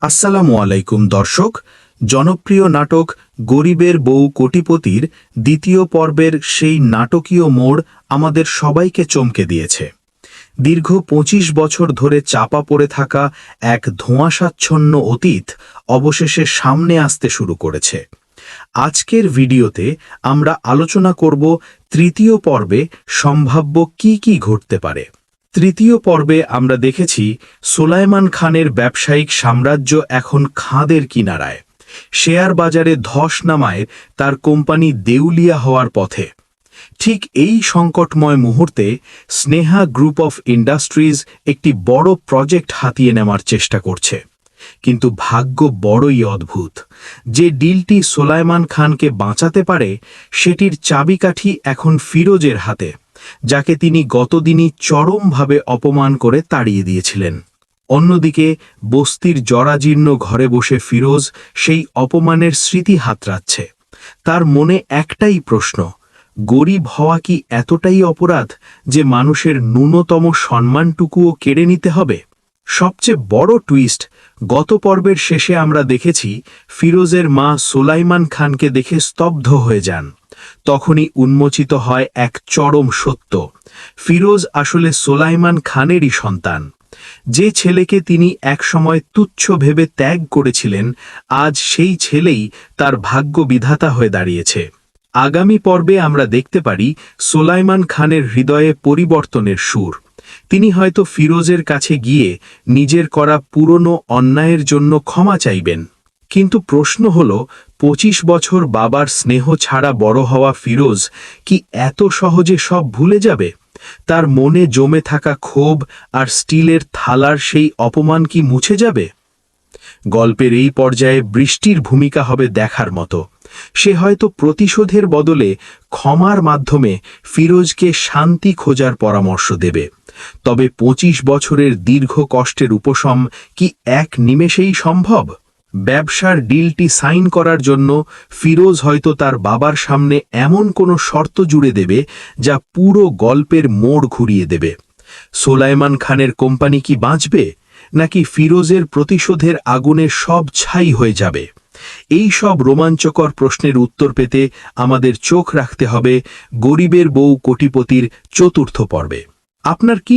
আসসালামু আলাইকুম দর্শক। জনপ্রিয় নাটক গরিবের বউ কোটিপতির দ্বিতীয় পর্বের সেই নাটকীয় মোড় আমাদের সবাইকে চমকে দিয়েছে। দীর্ঘ ২৫ বছর ধরে চাপা পড়ে থাকা এক ধোঁয়াশাচ্ছন্ন অতীত অবশেষে সামনে আসতে শুরু করেছে। আজকের ভিডিওতে আমরা আলোচনা করব তৃতীয় পর্বে সম্ভাব্য কি ঘটতে পারে। তৃতীয় পর্বে আমরা দেখেছি সুলাইমান খানের ব্যবসায়িক সাম্রাজ্য এখন খাদের কিনারায়। শেয়ার বাজারে ধস নামায় তার কোম্পানি দেউলিয়া হওয়ার পথে। ঠিক এই সংকটময় মুহূর্তে স্নেহা গ্রুপ অফ ইন্ডাস্ট্রিজ একটি বড় প্রজেক্ট হাতিয়ে নেওয়ার চেষ্টা করছে। কিন্তু ভাগ্য বড়ই অদ্ভুত। যে ডিলটি সুলাইমান খানকে বাঁচাতে পারে সেটির চাবিকাঠি এখন ফিরোজের হাতে, যাকে তিনি গতদিনই চরমভাবে অপমান করে তাড়িয়ে দিয়েছিলেন। অন্যদিকে বস্তির জরাজীর্ণ ঘরে বসে ফিরোজ সেই অপমানের স্মৃতি হাতড়াচ্ছে। তার মনে একটাই প্রশ্ন, গরিব হওয়া কি এতটাই অপরাধ যে মানুষের ন্যূনতম সম্মানটুকুও কেড়ে নিতে হবে? সবচেয়ে বড় টুইস্ট, গত পর্বের শেষে আমরা দেখেছি ফিরোজের মা সুলাইমান খানকে দেখে স্তব্ধ হয়ে যান। তখনই উন্মোচিত হয় এক চরম সত্য, ফিরোজ আসলে সুলাইমান খানেরই সন্তান। যে ছেলেকে তিনি একসময় তুচ্ছ ভেবে ত্যাগ করেছিলেন, আজ সেই ছেলেই তার ভাগ্য বিধাতা হয়ে দাঁড়িয়েছে। আগামী পর্বে আমরা দেখতে পারি সুলাইমান খানের হৃদয়ে পরিবর্তনের সুর। তিনি হয়তো ফিরোজের কাছে গিয়ে নিজের করা পুরনো অন্যায়ের জন্য ক্ষমা চাইবেন। কিন্তু প্রশ্ন হল, ২৫ বছর বাবার স্নেহ ছাড়া বড় হওয়া ফিরোজ কি এত সহজে সব ভুলে যাবে? তার মনে জমে থাকা ক্ষোভ আর স্টিলের থালার সেই অপমান কি মুছে যাবে? গল্পের এই পর্যায়ে বৃষ্টির ভূমিকা হবে দেখার মতো। সে হয়তো প্রতিশোধের বদলে ক্ষমার মাধ্যমে ফিরোজকে শান্তি খোঁজার পরামর্শ দেবে। তবে ২৫ বছরের দীর্ঘ কষ্টের উপশম কি এক নিমেষেই সম্ভব? ব্যবসার ডিলটি সাইন করার জন্য ফিরোজ হয়তো তার বাবার সামনে এমন কোনো শর্ত জুড়ে দেবে যা পুরো গল্পের মোড় ঘুরিয়ে দেবে। সুলাইমান খানের কোম্পানি কি বাঁচবে, নাকি ফিরোজের প্রতিশোধের আগুনে সব ছাই হয়ে যাবে? এই সব রোমাঞ্চকর প্রশ্নের উত্তর পেতে আমাদের চোখ রাখতে হবে গরিবের বউ কোটিপতির চতুর্থ পর্বে। আপনার কি